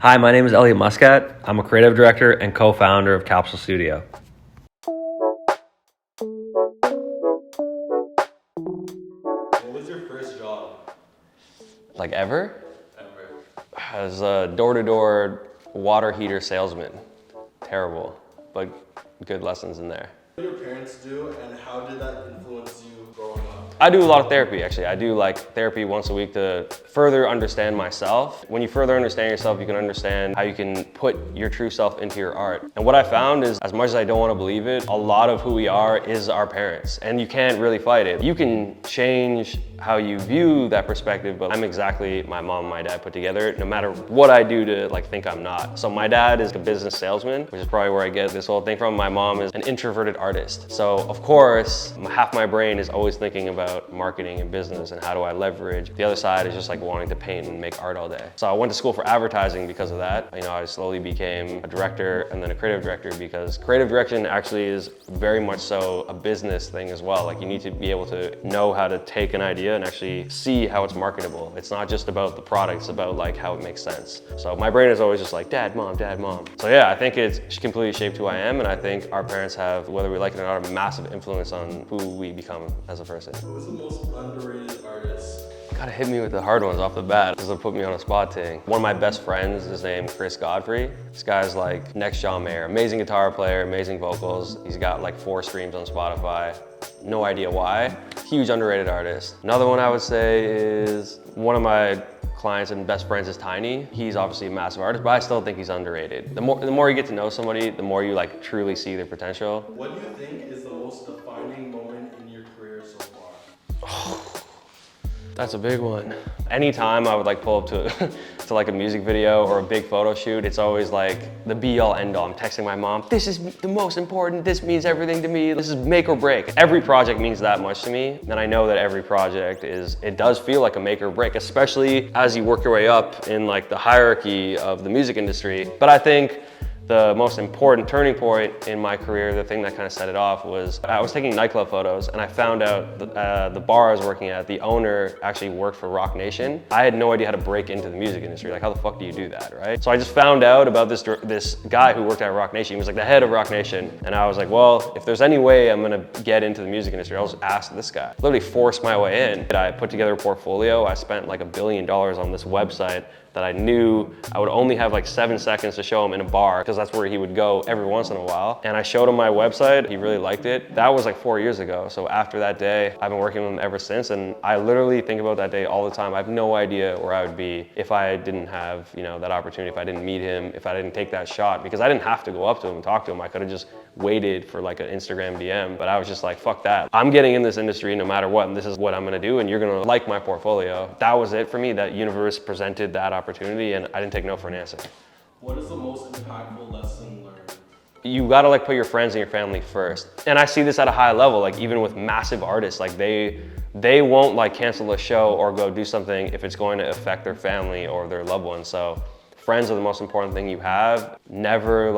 Hi, my name is Elliott Muscat. I'm a creative director and co-founder of Capsule Studio. What was your first job? Like ever? Ever. As a door-to-door water heater salesman. Terrible, but good lessons in there. What did your parents do, and how did that influence you growing up? I do a lot of therapy, actually. I do like therapy once a week to further understand myself. When you further understand yourself, you can understand how you can put your true self into your art. And what I found is, as much as I don't want to believe it, a lot of who we are is our parents, and you can't really fight it. You can change how you view that perspective, but I'm exactly my mom and my dad put together, no matter what I do to think I'm not. So my dad is a business salesman, which is probably where I get this whole thing from. My mom is an introverted artist. So of course, half my brain is always thinking about marketing and business and how do I leverage. The other side is just wanting to paint and make art all day. So I went to school for advertising because of that. I slowly became a director and then a creative director, because creative direction actually is very much so a business thing as well. You need to be able to know how to take an idea and actually see how it's marketable. It's not just about the product, it's about how it makes sense. So my brain is always just dad, mom, dad, mom. So yeah, I think it's completely shaped who I am, and I think our parents have, whether we like it or not, a massive influence on who we become as a person. Who's the most underrated artist? Gotta hit me with the hard ones off the bat, because it'll put me on a spot thing. One of my best friends is named Chris Godfrey. This guy's next John Mayer. Amazing guitar player, amazing vocals. He's got 4 streams on Spotify. No idea why. Huge underrated artist. Another one I would say is one of my clients and best friends is Tiny. He's obviously a massive artist, but I still think he's underrated. The more you get to know somebody, the more you truly see their potential. What do you think is the most defining moment in your career so far? That's a big one. Anytime I would pull up to a music video or a big photo shoot, it's always the be all end all. I'm texting my mom, this is the most important, this means everything to me, this is make or break. Every project means that much to me, and I know that every project it does feel like a make or break, especially as you work your way up in the hierarchy of the music industry. But I think the most important turning point in my career, the thing that kind of set it off, was I was taking nightclub photos, and I found out that the bar I was working at, the owner actually worked for Rock Nation. I had no idea how to break into the music industry. How the fuck do you do that, right? So I just found out about this guy who worked at Rock Nation. He was the head of Rock Nation. And I was well, if there's any way I'm gonna get into the music industry, I'll just ask this guy. Literally forced my way in. I put together a portfolio. I spent $1 billion on this website that I knew I would only have 7 seconds to show him in a bar, because that's where he would go every once in a while. And I showed him my website. He really liked it. That was 4 years ago. So after that day, I've been working with him ever since. And I literally think about that day all the time. I have no idea where I would be if I didn't have, that opportunity, if I didn't meet him, if I didn't take that shot, because I didn't have to go up to him and talk to him. I could have just waited for an Instagram DM, but I was just fuck that. I'm getting in this industry no matter what, and this is what I'm gonna do, and you're gonna like my portfolio. That was it for me. That universe presented that opportunity, and I didn't take no for an answer. What is the most impactful lesson learned? You gotta put your friends and your family first. And I see this at a high level, even with massive artists, they won't cancel a show or go do something if it's going to affect their family or their loved ones. So friends are the most important thing you have. Never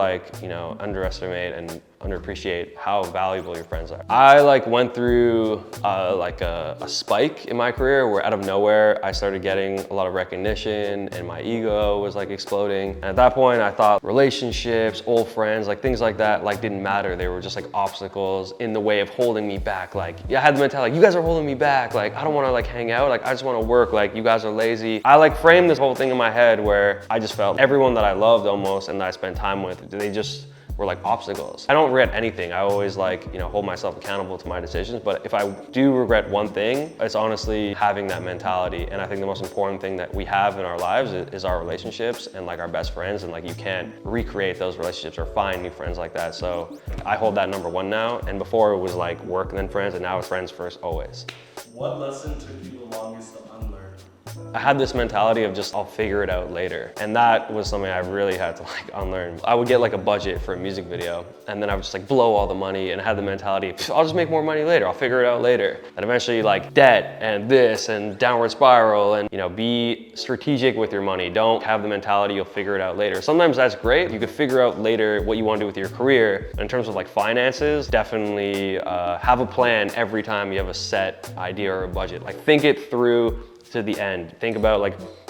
underestimate and underappreciate how valuable your friends are. I went through a spike in my career where out of nowhere I started getting a lot of recognition and my ego was exploding. And at that point I thought relationships, old friends, things like that didn't matter. They were just obstacles in the way of holding me back. I had the mentality, you guys are holding me back. I don't want to hang out. I just want to work. You guys are lazy. I framed this whole thing in my head where I just felt everyone that I loved almost and that I spent time with, they just were obstacles. I don't regret anything. I always hold myself accountable to my decisions, but if I do regret one thing, it's honestly having that mentality. And I think the most important thing that we have in our lives is our relationships and our best friends, and you can't recreate those relationships or find new friends like that. So I hold that number one now, and before it was work and then friends, and now it's friends first always. What lesson took you the longest to unlearn? I had this mentality of just, I'll figure it out later. And that was something I really had to unlearn. I would get a budget for a music video, and then I would just blow all the money and have the mentality, I'll just make more money later, I'll figure it out later. And eventually debt and this and downward spiral, and be strategic with your money. Don't have the mentality you'll figure it out later. Sometimes that's great. You could figure out later what you want to do with your career. In terms of finances, definitely have a plan every time you have a set idea or a budget. Think it through to the end. Think about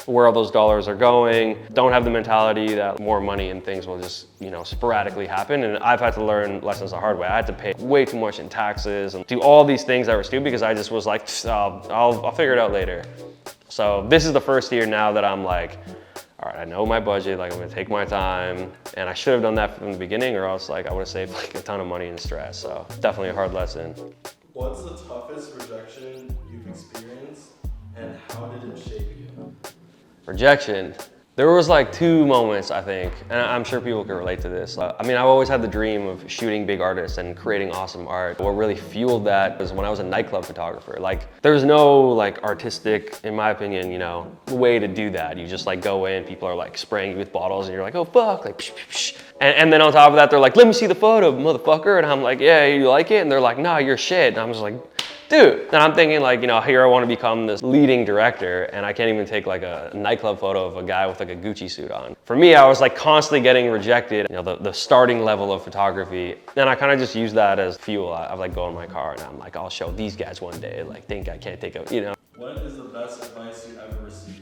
where all those dollars are going. Don't have the mentality that more money and things will just, sporadically happen. And I've had to learn lessons the hard way. I had to pay way too much in taxes and do all these things that were stupid because I just was like, I'll figure it out later. So this is the first year now that I'm like, all right, I know my budget, like I'm gonna take my time. And I should have done that from the beginning or else like I would have saved like a ton of money and stress. So definitely a hard lesson. What's the toughest rejection you've experienced and how did it shape you? Rejection. There was like 2 moments, I think, and I'm sure people can relate to this. I mean, I've always had the dream of shooting big artists and creating awesome art. What really fueled that was when I was a nightclub photographer. Like, there's no like artistic, in my opinion, way to do that. You just like go in, people are like spraying you with bottles and you're like, oh fuck, like psh, psh, psh. And then on top of that, they're like, let me see the photo, motherfucker. And I'm like, yeah, you like it? And they're like, nah, you're shit. And I'm just like, dude. And I'm thinking like, here I want to become this leading director and I can't even take like a nightclub photo of a guy with like a Gucci suit on. For me, I was like constantly getting rejected, the starting level of photography. And I kind of just use that as fuel. I like go in my car and I'm like, I'll show these guys one day, like think I can't take a, What is the best advice you ever received?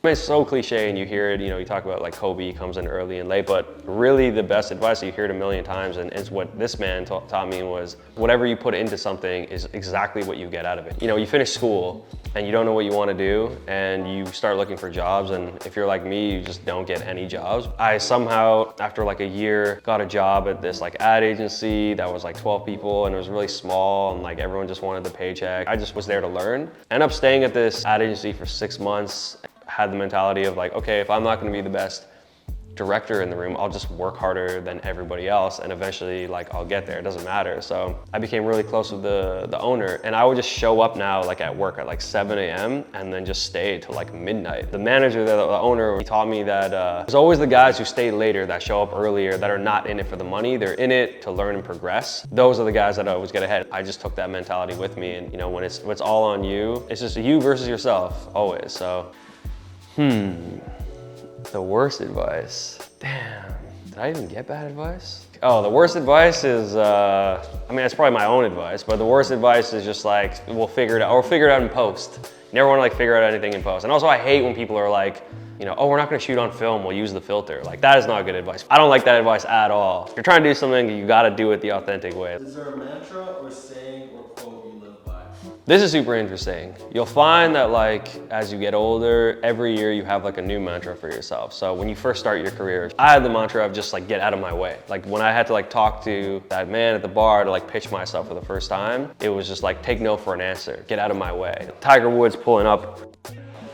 It's so cliche and you hear it, you talk about like Kobe comes in early and late, but really the best advice, you hear it a million times, and it's what this man taught me was whatever you put into something is exactly what you get out of it. You finish school and you don't know what you want to do and you start looking for jobs, and if you're like me, you just don't get any jobs. I somehow, after like a year, got a job at this like ad agency that was like 12 people and it was really small and like everyone just wanted the paycheck. I just was there to learn. I ended up staying at this ad agency for 6 months. Had the mentality of like, okay, if I'm not gonna be the best director in the room, I'll just work harder than everybody else and eventually like I'll get there, it doesn't matter. So I became really close with the owner, and I would just show up now like at work at like 7 a.m. and then just stay till like midnight. The manager, the owner, he taught me that there's always the guys who stay later, that show up earlier, that are not in it for the money, they're in it to learn and progress. Those are the guys that always get ahead. I just took that mentality with me, and when it's all on you, it's just you versus yourself, always. So the worst advice. Damn, did I even get bad advice? Oh, the worst advice is, it's probably my own advice, but the worst advice is just like, we'll figure it out, or figure it out in post. You never wanna like figure out anything in post. And also I hate when people are like, oh, we're not gonna shoot on film, we'll use the filter. Like, that is not good advice. I don't like that advice at all. If you're trying to do something, you gotta do it the authentic way. Is there a mantra or saying or quote you live by? This is super interesting. You'll find that like, as you get older, every year you have like a new mantra for yourself. So when you first start your career, I had the mantra of just like, get out of my way. Like when I had to like talk to that man at the bar to like pitch myself for the first time, it was just like, take no for an answer, get out of my way. Tiger Woods pulling up,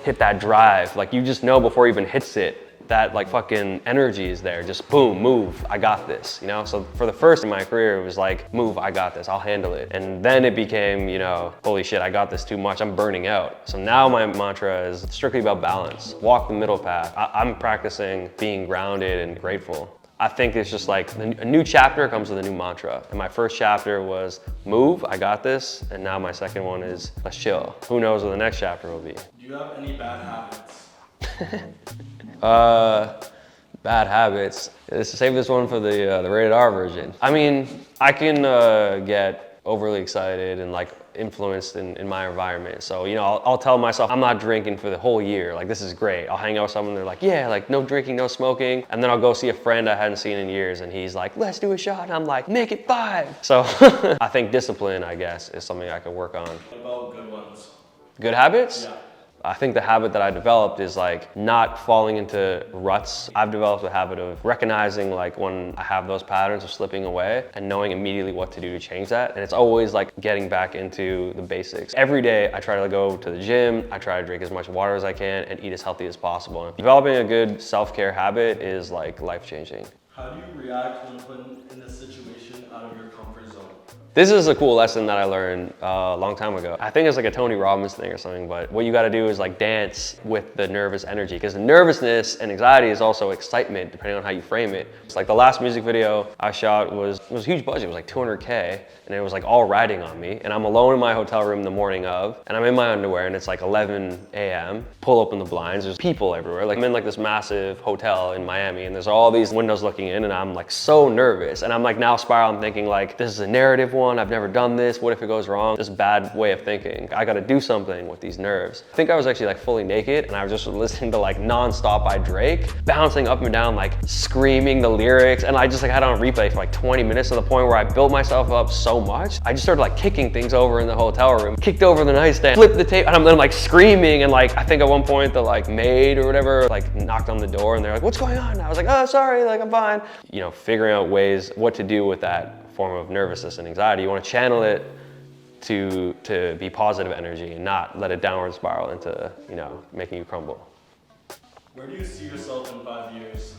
hit that drive. Like you just know before he even hits it, that like fucking energy is there. Just boom, move, I got this, So for the first in my career, it was like, move, I got this, I'll handle it. And then it became, holy shit, I got this too much, I'm burning out. So now my mantra is strictly about balance. Walk the middle path. I'm practicing being grounded and grateful. I think it's just like a new chapter comes with a new mantra. And my first chapter was move, I got this. And now my second one is let's chill. Who knows what the next chapter will be. Do you have any bad habits? Bad habits. Let's save this one for the rated R version. I mean, I can get overly excited and like influenced in my environment. So, I'll tell myself I'm not drinking for the whole year. Like, this is great. I'll hang out with someone, they're like, yeah, like no drinking, no smoking. And then I'll go see a friend I hadn't seen in years and he's like, let's do a shot. And I'm like, make it 5. So I think discipline, I guess, is something I can work on. What about good ones? Good habits? Yeah. I think the habit that I developed is like not falling into ruts. I've developed a habit of recognizing like when I have those patterns of slipping away and knowing immediately what to do to change that. And it's always like getting back into the basics. Every day I try to go to the gym, I try to drink as much water as I can and eat as healthy as possible. And developing a good self-care habit is like life-changing. How do you react when put in a situation out of your comfort zone? This is a cool lesson that I learned a long time ago. I think it's like a Tony Robbins thing or something, but what you gotta do is like dance with the nervous energy, because the nervousness and anxiety is also excitement, depending on how you frame it. It's like the last music video I shot was a huge budget, it was like 200K, and it was like all riding on me. And I'm alone in my hotel room the morning of, and I'm in my underwear, and it's like 11 a.m. Pull open the blinds, there's people everywhere. Like I'm in like this massive hotel in Miami, and there's all these windows looking in, and I'm like so nervous. And I'm like now spiraling, thinking like, this is a narrative one. everyone. I've never done this. What if it goes wrong? Just bad way of thinking. I gotta do something with these nerves. I think I was actually like fully naked and I was just listening to like nonstop by Drake, bouncing up and down, like screaming the lyrics. And I just like had it on replay for like 20 minutes to the point where I built myself up so much. I just started like kicking things over in the hotel room, kicked over the nightstand, flipped the tape, and I'm then like screaming. And like, I think at one point the like maid or whatever like knocked on the door and they're like, what's going on? And I was like, oh, sorry, like I'm fine. You know, figuring out ways, what to do with that form of nervousness and anxiety. You want to channel it to be positive energy and not let it downward spiral into, you know, making you crumble. Where do you see yourself in 5 years?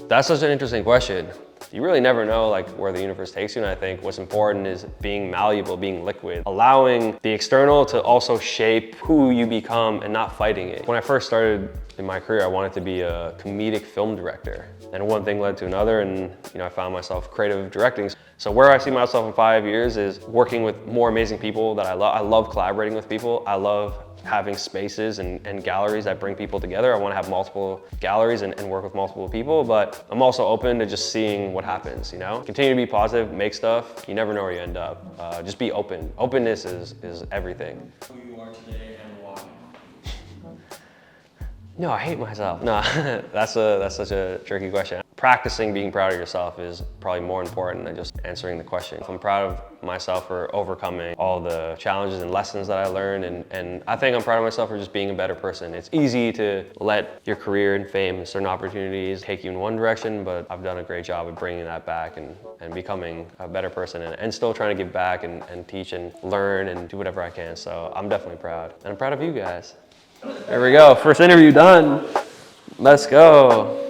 That's such an interesting question. You really never know like where the universe takes you, and I think what's important is being malleable, being liquid, allowing the external to also shape who you become and not fighting it. When I first started in my career, I wanted to be a comedic film director, and one thing led to another, and you know, I found myself creative directing. So where I see myself in 5 years is working with more amazing people that I love. I love collaborating with people. I love having spaces and galleries that bring people together. I want to have multiple galleries and work with multiple people, but I'm also open to just seeing what happens, you know? Continue to be positive, make stuff. You never know where you end up. Just be open. Openness is everything. Who you are today and why? No, I hate myself. No, that's such a tricky question. Practicing being proud of yourself is probably more important than just answering the question. I'm proud of myself for overcoming all the challenges and lessons that I learned, and I think I'm proud of myself for just being a better person. It's easy to let your career and fame and certain opportunities take you in one direction, but I've done a great job of bringing that back and becoming a better person and still trying to give back and teach and learn and do whatever I can. So I'm definitely proud, and I'm proud of you guys. There we go, first interview done. Let's go.